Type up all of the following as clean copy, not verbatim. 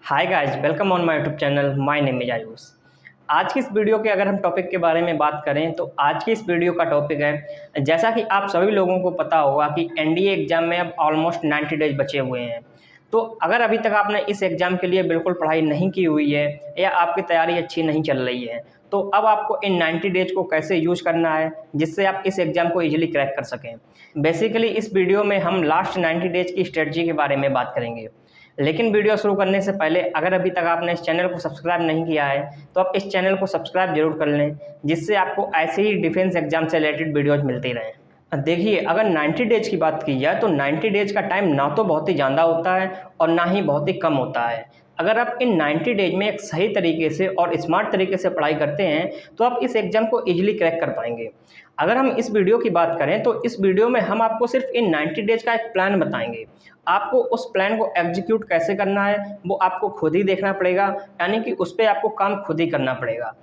Hi guys, welcome on my YouTube channel. My name is Ayush. आज की इस video के अगर हम टॉपिक के बारे में बात करें तो आज की इस वीडियो का टॉपिक है, जैसा कि आप सभी लोगों को पता होगा कि एनडीए एग्जाम में अब ऑलमोस्ट 90 डेज बचे हुए हैं। तो अगर अभी तक आपने इस एग्ज़ाम के लिए बिल्कुल पढ़ाई नहीं की हुई है या आपकी तैयारी अच्छी नहीं चल रही है, तो अब आपको इन 90 डेज को कैसे यूज़ करना है जिससे आप इस एग्ज़ाम को ईजिली क्रैक कर सकें। बेसिकली इस वीडियो में हम लास्ट 90 डेज की स्ट्रेटजी के बारे में बात करेंगे। लेकिन वीडियो शुरू करने से पहले अगर अभी तक आपने इस चैनल को सब्सक्राइब नहीं किया है तो आप इस चैनल को सब्सक्राइब जरूर कर लें, जिससे आपको ऐसे ही डिफेंस एग्जाम से रिलेटेड वीडियोज मिलती रहें। देखिए, अगर 90 डेज की बात की जाए तो 90 डेज का टाइम ना तो बहुत ही ज़्यादा होता है और ना ही बहुत ही कम होता है। अगर आप इन 90 डेज में एक सही तरीके से और स्मार्ट तरीके से पढ़ाई करते हैं तो आप इस एग्ज़ाम को ईजिली क्रैक कर पाएंगे। अगर हम इस वीडियो की बात करें तो इस वीडियो में हम आपको सिर्फ इन 90 डेज का एक प्लान बताएंगे। आपको उस प्लान को एग्जीक्यूट कैसे करना है वो आपको खुद ही देखना पड़ेगा, यानी कि उस पर आपको काम खुद ही करना पड़ेगा।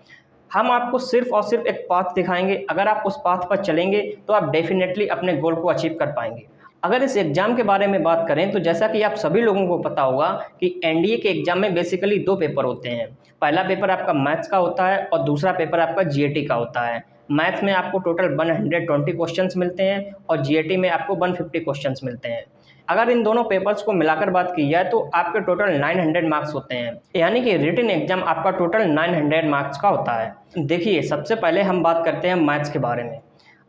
हम आपको सिर्फ और सिर्फ एक पाथ दिखाएंगे। अगर आप उस पाथ पर चलेंगे तो आप डेफिनेटली अपने गोल को अचीव कर पाएंगे। अगर इस एग्ज़ाम के बारे में बात करें तो जैसा कि आप सभी लोगों को पता होगा कि एनडीए के एग्ज़ाम में बेसिकली 2 पेपर होते हैं। पहला पेपर आपका मैथ्स का होता है और दूसरा पेपर आपका जीएटी का होता है। मैथ्स में आपको टोटल 120 क्वेश्चंस मिलते हैं और जीएटी में आपको 150 क्वेश्चंस मिलते हैं। अगर इन दोनों पेपर्स को मिलाकर बात की जाए तो आपके टोटल 900 मार्क्स होते हैं, यानी कि रिटन एग्जाम आपका टोटल 900 मार्क्स का होता है। देखिए, सबसे पहले हम बात करते हैं मैथ्स के बारे में।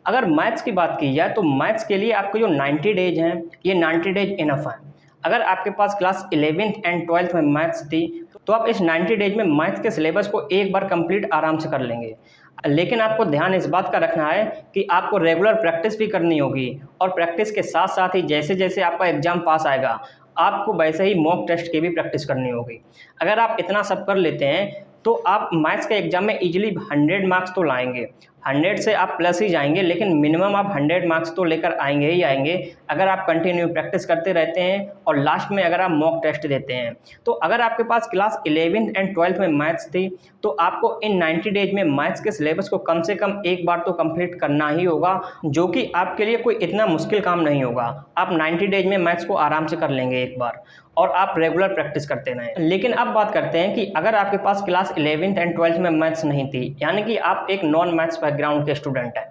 अगर मैथ्स की बात की जाए तो मैथ्स के लिए आपको जो 90 डेज हैं, ये 90 डेज इनफ है। अगर आपके पास क्लास 11th एंड 12th में मैथ्स थी तो आप इस 90 डेज में मैथ्स के सिलेबस को एक बार कंप्लीट आराम से कर लेंगे। लेकिन आपको ध्यान इस बात का रखना है कि आपको रेगुलर प्रैक्टिस भी करनी होगी और प्रैक्टिस के साथ साथ ही जैसे जैसे आपका एग्ज़ाम पास आएगा आपको वैसे ही मॉक टेस्ट की भी प्रैक्टिस करनी होगी। अगर आप इतना सब कर लेते हैं तो आप मैथ्स के एग्ज़ाम में इजीली 100 मार्क्स तो लाएंगे। 100 से आप प्लस ही जाएंगे, लेकिन मिनिमम आप 100 मार्क्स तो लेकर आएंगे ही आएंगे अगर आप कंटिन्यू प्रैक्टिस करते रहते हैं और लास्ट में अगर आप मॉक टेस्ट देते हैं। तो अगर आपके पास क्लास 11th एंड 12th में मैथ्स थी तो आपको इन 90 डेज में मैथ्स के सिलेबस को कम से कम एक बार तो कंप्लीट करना ही होगा, जो कि आपके लिए कोई इतना मुश्किल काम नहीं होगा। आप 90 डेज में मैथ्स को आराम से कर लेंगे एक बार और आप रेगुलर प्रैक्टिस करते रहें। लेकिन अब बात करते हैं कि अगर आपके पास क्लास 11th एंड 12th में मैथ्स नहीं थी, यानी कि आप एक नॉन मैथ्स बैकग्राउंड के स्टूडेंट हैं।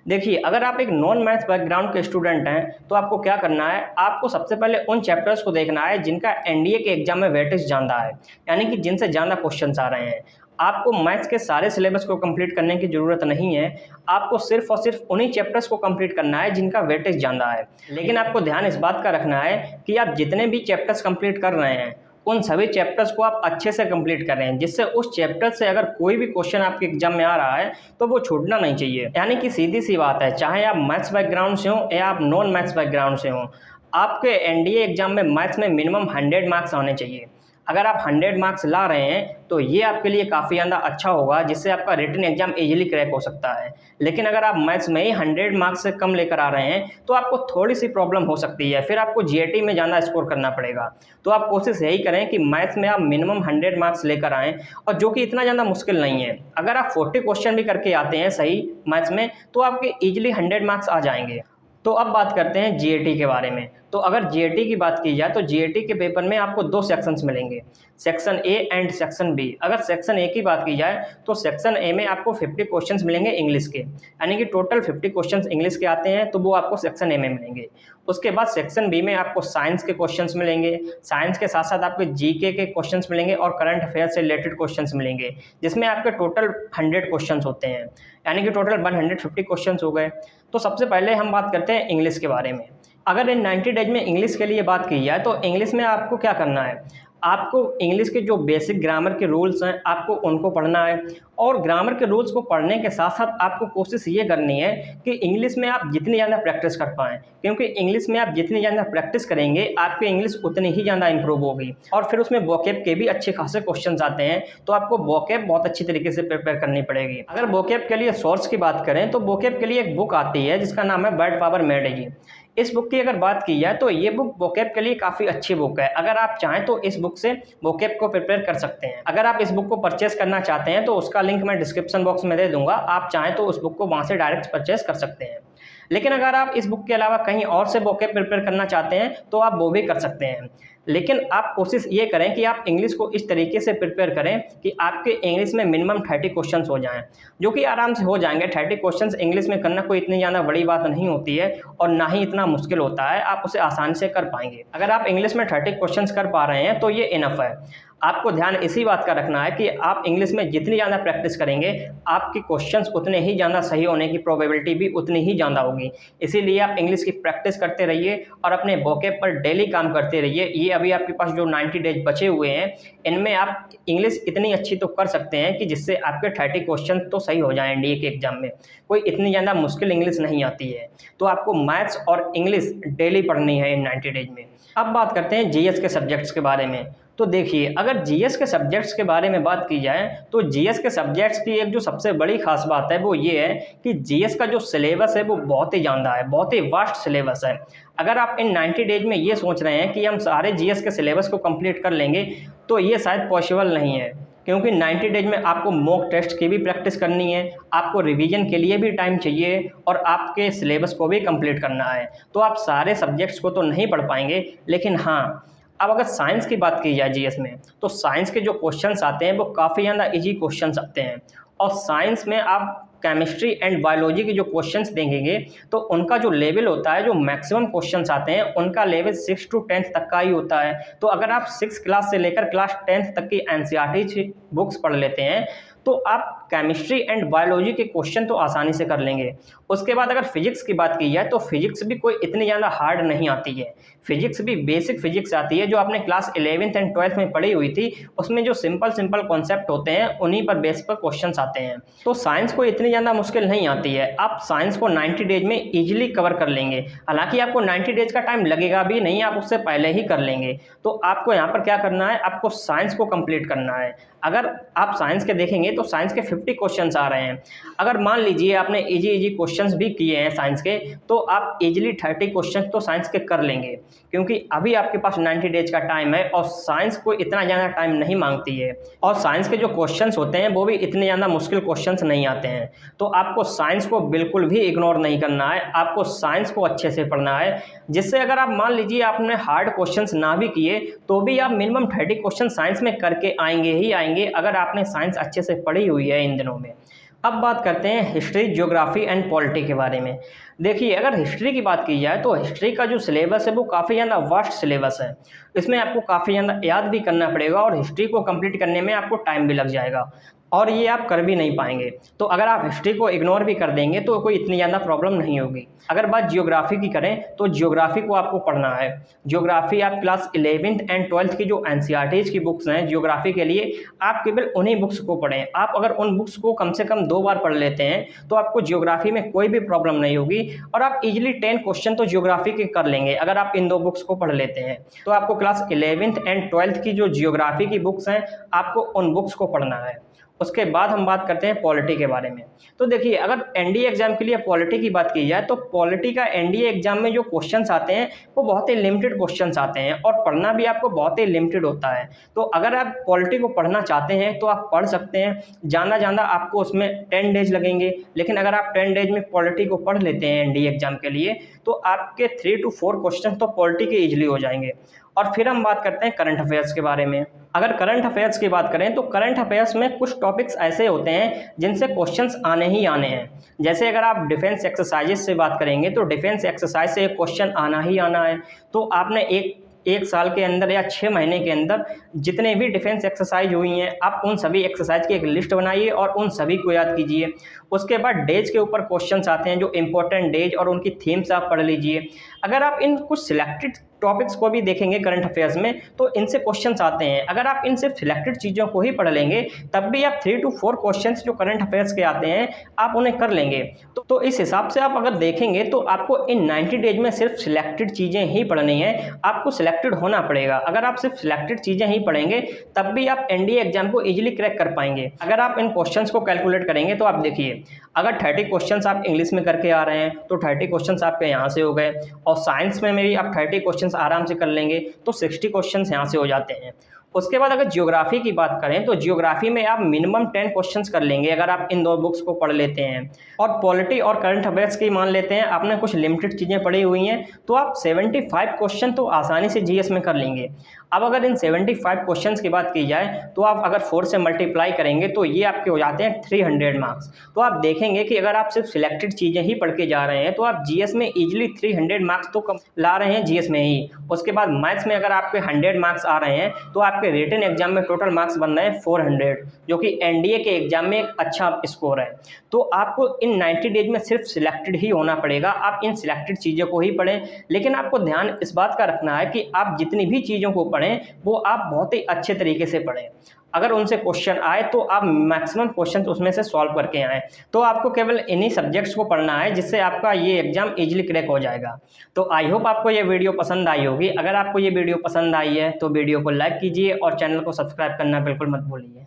देखिए, अगर आप एक नॉन मैथ्स बैकग्राउंड के स्टूडेंट हैं तो आपको क्या करना है, आपको सबसे पहले उन चैप्टर्स को देखना है जिनका एनडीए के एग्जाम में वेटेज ज़्यादा है, यानी कि जिनसे ज़्यादा क्वेश्चंस आ रहे हैं। आपको मैथ्स के सारे सिलेबस को कंप्लीट करने की ज़रूरत नहीं है, आपको सिर्फ और सिर्फ उन्हीं चैप्टर्स को कंप्लीट करना है जिनका वेटेज ज़्यादा है। लेकिन आपको ध्यान इस बात का रखना है कि आप जितने भी चैप्टर्स कंप्लीट कर रहे हैं उन सभी चैप्टर्स को आप अच्छे से कंप्लीट कर रहे हैं, जिससे उस चैप्टर से अगर कोई भी क्वेश्चन आपके एग्जाम में आ रहा है तो वो छूटना नहीं चाहिए। यानी कि सीधी सी बात है, चाहे आप मैथ्स बैकग्राउंड से हो या आप नॉन मैथ्स बैकग्राउंड से हो, आपके एनडीए एग्जाम में मैथ्स में मिनिमम 100 मार्क्स आने चाहिए। अगर आप 100 मार्क्स ला रहे हैं तो ये आपके लिए काफ़ी ज़्यादा अच्छा होगा, जिससे आपका रिटन एग्जाम इजीली क्रैक हो सकता है। लेकिन अगर आप मैथ्स में ही 100 मार्क्स से कम लेकर आ रहे हैं तो आपको थोड़ी सी प्रॉब्लम हो सकती है, फिर आपको जीएटी में ज़्यादा स्कोर करना पड़ेगा। तो आप कोशिश यही करें कि मैथ्स में आप मिनिमम 100 मार्क्स लेकर आएँ, और जो कि इतना ज़्यादा मुश्किल नहीं है। अगर आप 40 क्वेश्चन भी करके आते हैं सही मैथ्स में तो आपके ईजिली 100 मार्क्स आ जाएंगे। तो अब बात करते हैं जीएटी के बारे में। तो अगर जीएटी की बात की जाए तो जीएटी के पेपर में आपको 2 सेक्शंस मिलेंगे, section A and section B. अगर सेक्शन ए की बात की जाए तो सेक्शन ए में आपको 50 क्वेश्चंस मिलेंगे इंग्लिश के, यानी कि टोटल 50 क्वेश्चंस इंग्लिश के आते हैं तो वो आपको सेक्शन ए में मिलेंगे। उसके बाद सेक्शन बी में आपको साइंस के क्वेश्चंस मिलेंगे, साइंस के साथ साथ आपके जीके के क्वेश्चंस मिलेंगे और करंट अफेयर से रिलेटेड क्वेश्चंस मिलेंगे, जिसमें आपके टोटल 100 क्वेश्चंस होते हैं, यानी कि टोटल 150 क्वेश्चंस हो गए। तो सबसे पहले हम बात करते हैं इंग्लिश के बारे में। अगर इन 90 डेज में इंग्लिश के लिए बात की जाए तो इंग्लिश में आपको क्या करना है, आपको इंग्लिश के जो बेसिक ग्रामर के रूल्स हैं आपको उनको पढ़ना है। और ग्रामर के रूल्स को पढ़ने के साथ साथ आपको कोशिश ये करनी है कि इंग्लिश में आप जितनी ज़्यादा प्रैक्टिस कर पाएँ, क्योंकि इंग्लिश में आप जितनी ज़्यादा प्रैक्टिस करेंगे आपकी इंग्लिश उतनी ही ज़्यादा इंप्रूव होगी। और फिर उसमें वोकैब के भी अच्छे खासे क्वेश्चंस आते हैं, तो आपको वोकैब बहुत अच्छी तरीके से प्रिपेयर करनी पड़ेगी। अगर वोकैब के लिए सोर्स की बात करें तो वोकैब के लिए एक बुक आती है जिसका नाम है वर्ड पावर मेड। इस बुक की अगर बात की जाए तो ये बुक वोकैब के लिए काफ़ी अच्छी बुक है। अगर आप चाहें तो इस बुक से वोकैब को प्रिपेयर कर सकते हैं। अगर आप इस बुक को परचेस करना चाहते हैं तो उसका लिंक मैं डिस्क्रिप्शन बॉक्स में दे दूंगा, आप चाहें तो उस बुक को वहाँ से डायरेक्ट परचेस कर सकते हैं। लेकिन अगर आप इस बुक के अलावा कहीं और से वोकैब प्रिपेयर करना चाहते हैं तो आप वो भी कर सकते हैं। लेकिन आप कोशिश ये करें कि आप इंग्लिश को इस तरीके से प्रिपेयर करें कि आपके इंग्लिश में मिनिमम 30 क्वेश्चंस हो जाएं, जो कि आराम से हो जाएंगे। 30 क्वेश्चंस इंग्लिश में करना कोई इतनी ज़्यादा बड़ी बात नहीं होती है और ना ही इतना मुश्किल होता है, आप उसे आसानी से कर पाएंगे। अगर आप इंग्लिश में 30 क्वेश्चंस कर पा रहे हैं तो ये इनफ है। आपको ध्यान इसी बात का रखना है कि आप इंग्लिश में जितनी ज़्यादा प्रैक्टिस करेंगे, आपके क्वेश्चंस उतने ही ज़्यादा सही होने की प्रोबेबिलिटी भी उतनी ही ज़्यादा होगी। इसीलिए आप इंग्लिश की प्रैक्टिस करते रहिए और अपने वोकैब पर डेली काम करते रहिए। ये अभी आपके पास जो 90 डेज बचे हुए हैं, इनमें आप इंग्लिश इतनी अच्छी तो कर सकते हैं कि जिससे आपके 30 क्वेश्चन तो सही हो जाएँ एनडीए के एग्जाम में। कोई इतनी ज़्यादा मुश्किल इंग्लिश नहीं आती है, तो आपको मैथ्स और इंग्लिश डेली पढ़नी है इन 90 डेज में। अब बात करते हैं जीएस के सब्जेक्ट्स के बारे में। तो देखिए, अगर जीएस के सब्जेक्ट्स के बारे में बात की जाए तो जीएस के सब्जेक्ट्स की एक जो सबसे बड़ी खास बात है वो ये है कि जीएस का जो सिलेबस है वो बहुत ही ज़्यादा है, बहुत ही वास्ट सिलेबस है। अगर आप इन 90 डेज में ये सोच रहे हैं कि हम सारे जीएस के सिलेबस को कंप्लीट कर लेंगे तो ये शायद पॉसिबल नहीं है, क्योंकि 90 डेज में आपको मॉक टेस्ट की भी प्रैक्टिस करनी है, आपको रिवीजन के लिए भी टाइम चाहिए और आपके सिलेबस को भी कंप्लीट करना है। तो आप सारे सब्जेक्ट्स को तो नहीं पढ़ पाएंगे, लेकिन हाँ, अब अगर साइंस की बात की जाए जीएस में, तो साइंस के जो क्वेश्चंस आते हैं वो काफ़ी ज़्यादा इजी क्वेश्चंस आते हैं। और साइंस में आप केमिस्ट्री एंड बायोलॉजी के जो क्वेश्चंस देखेंगे तो उनका जो लेवल होता है, जो मैक्सिमम क्वेश्चंस आते हैं, उनका लेवल 6 to 10th तक का ही होता है। तो अगर आप 6th क्लास से लेकर क्लास 10th तक की एनसीईआरटी बुक्स पढ़ लेते हैं तो आप केमिस्ट्री एंड बायोलॉजी के क्वेश्चन तो आसानी से कर लेंगे। उसके बाद अगर फिजिक्स की बात की जाए तो फिजिक्स भी कोई इतनी ज़्यादा हार्ड नहीं आती है। फिजिक्स भी बेसिक फिजिक्स आती है, जो आपने क्लास 11th एंड 12th में पढ़ी हुई थी। उसमें जो सिंपल कॉन्सेप्ट होते हैं उन्हीं पर बेस पर क्वेश्चंस आते हैं। तो साइंस को इतनी ज़्यादा मुश्किल नहीं आती है, आप साइंस को 90 डेज में ईजिली कवर कर लेंगे। हालांकि आपको 90 डेज का टाइम लगेगा भी नहीं, आप उससे पहले ही कर लेंगे। तो आपको यहाँ पर क्या करना है, आपको साइंस को कंप्लीट करना है। अगर आप साइंस के देखेंगे तो साइंस के 50 क्वेश्चंस आ रहे हैं। अगर मान लीजिए आपने इजी क्वेश्चंस भी किए हैं साइंस के, तो आप इजीली 30 क्वेश्चंस तो साइंस के कर लेंगे, क्योंकि अभी आपके पास 90 डेज का टाइम है और साइंस को इतना ज़्यादा टाइम नहीं मांगती है। और साइंस के जो क्वेश्चंस होते हैं वो भी इतने ज़्यादा मुश्किल क्वेश्चंस नहीं आते हैं। तो आपको साइंस को बिल्कुल भी इग्नोर नहीं करना है, आपको साइंस को अच्छे से पढ़ना है, जिससे अगर आप मान लीजिए आपने हार्ड क्वेश्चंस ना भी किए तो भी आप मिनिमम 30 क्वेश्चन साइंस में करके आएंगे ही आएंगे, अगर आपने साइंस अच्छे से पढ़ी हुई है इन दिनों में। अब बात करते हैं हिस्ट्री, ज्योग्राफी एंड पॉलिटी के बारे में। देखिए, अगर हिस्ट्री की बात की जाए तो हिस्ट्री का जो सिलेबस है वो काफ़ी ज़्यादा वास्ट सिलेबस है। इसमें आपको काफ़ी ज़्यादा याद भी करना पड़ेगा और हिस्ट्री को कंप्लीट करने में आपको टाइम भी लग जाएगा, और ये आप कर भी नहीं पाएंगे। तो अगर आप हिस्ट्री को इग्नोर भी कर देंगे तो कोई इतनी ज़्यादा प्रॉब्लम नहीं होगी। अगर बात जियोग्राफी की करें तो जियोग्राफी को आपको पढ़ना है। जियोग्राफी आप क्लास 11th एंड 12th की जो एनसीईआरटीज़ की बुक्स हैं जियोग्राफी के लिए, आप केवल उन्हीं बुक्स को पढ़ें। आप अगर उन बुक्स को कम से कम 2 बार पढ़ लेते हैं तो आपको जियोग्राफी में कोई भी प्रॉब्लम नहीं होगी और आप इजीली 10 क्वेश्चन तो जियोग्राफी के कर लेंगे अगर आप इन 2 बुक्स को पढ़ लेते हैं। तो आपको क्लास 11th एंड 12th की जो जियोग्राफी की बुक्स हैं, आपको उन बुक्स को पढ़ना है। उसके बाद हम बात करते हैं पॉलिटी के बारे में। तो देखिए, अगर एनडीए एग्जाम के लिए पॉलिटी की बात की जाए तो पॉलिटी का एनडीए एग्जाम में जो क्वेश्चंस आते हैं वो बहुत ही लिमिटेड क्वेश्चंस आते हैं और पढ़ना भी आपको बहुत ही लिमिटेड होता है। तो अगर आप पॉलिटी को पढ़ना चाहते हैं तो आप पढ़ सकते हैं। ज़्यादा आपको उसमें 10 डेज लगेंगे, लेकिन अगर आप 10 डेज में पॉलिटी को पढ़ लेते हैं एनडीए एग्जाम के लिए तो आपके 3 to 4 क्वेश्चन तो पॉलिटी के ईजिली हो जाएंगे। और फिर हम बात करते हैं करंट अफेयर्स के बारे में। अगर करंट अफेयर्स की बात करें तो करंट अफेयर्स में कुछ टॉपिक्स ऐसे होते हैं जिनसे क्वेश्चंस आने ही आने हैं। जैसे अगर आप डिफेंस एक्सरसाइजेस से बात करेंगे तो डिफेंस एक्सरसाइज से एक क्वेश्चन आना ही आना है। तो आपने एक साल के अंदर या 6 महीने के अंदर जितने भी डिफेंस एक्सरसाइज हुई हैं, आप उन सभी एक्सरसाइज की एक लिस्ट बनाइए और उन सभी को याद कीजिए। उसके बाद डेज के ऊपर क्वेश्चंस आते हैं, जो इंपॉर्टेंट डेज और उनकी थीम्स आप पढ़ लीजिए। अगर आप इन कुछ सिलेक्टेड टॉपिक्स को भी देखेंगे करंट अफेयर्स में तो इनसे क्वेश्चंस आते हैं। अगर आप इन सिर्फ सिलेक्टेड चीज़ों को ही पढ़ लेंगे तब भी आप 3 to 4 क्वेश्चंस जो करंट अफेयर्स के आते हैं आप उन्हें कर लेंगे। तो इस हिसाब से आप अगर देखेंगे तो आपको इन 90 डेज में सिर्फ सिलेक्टेड चीज़ें ही पढ़नी है, आपको सिलेक्टेड होना पड़ेगा। अगर आप सिर्फ सिलेक्टेड चीज़ें ही पढ़ेंगे तब भी आप एनडीए एग्जाम को ईजिली क्रैक कर पाएंगे। अगर आप इन क्वेश्चंस को कैलकुलेट करेंगे तो आप देखिए, अगर 30 क्वेश्चंस आप इंग्लिश में करके आ रहे हैं तो 30 क्वेश्चंस आपके यहाँ से हो गए, और साइंस में भी आप 30 क्वेश्चंस आराम से कर लेंगे तो 60 क्वेश्चंस यहाँ से हो जाते हैं। उसके बाद अगर जियोग्राफी की बात करें तो जियोग्राफी में आप मिनिमम 10 क्वेश्चंस कर लेंगे अगर आप इन 2 बुक्स को पढ़ लेते हैं। और पॉलिटी और करंट अफेयर्स की मान लेते हैं आपने कुछ लिमिटेड चीज़ें पढ़ी हुई हैं, तो आप 75 क्वेश्चन तो आसानी से जीएस में कर लेंगे। अब अगर इन 75 क्वेश्चंस की बात की जाए तो आप अगर 4 से मल्टीप्लाई करेंगे तो ये आपके हो जाते हैं 300 मार्क्स। तो आप देखेंगे कि अगर आप सिर्फ सिलेक्टेड चीज़ें ही पढ़ के जा रहे हैं तो आप जीएस में इजीली 300 मार्क्स तो ला रहे हैं जीएस में ही। उसके बाद मैथ्स में अगर आपके 100 मार्क्स आ रहे हैं तो आपके रिटन एग्जाम में टोटल मार्क्स बन रहे हैं 400, जो कि एनडीए के एग्जाम में एक अच्छा स्कोर है। तो आपको इन 90 डेज में सिर्फ सिलेक्टेड ही होना पड़ेगा, आप इन सिलेक्टेड चीज़ों को ही पढ़ें। लेकिन आपको ध्यान इस बात का रखना है कि आप जितनी भी चीज़ों को पढ़ें वो आप बहुत ही अच्छे तरीके से पढ़ें। अगर उनसे क्वेश्चन आए तो आप मैक्सिमम क्वेश्चन उसमें से सॉल्व करके आएँ। तो आपको केवल इन्हीं सब्जेक्ट्स को पढ़ना है जिससे आपका ये एग्जाम इजीली क्रैक हो जाएगा। तो आई होप आपको ये वीडियो पसंद आई होगी। अगर आपको ये वीडियो पसंद आई है तो वीडियो को लाइक कीजिए और चैनल को सब्सक्राइब करना बिल्कुल मत भूलिए।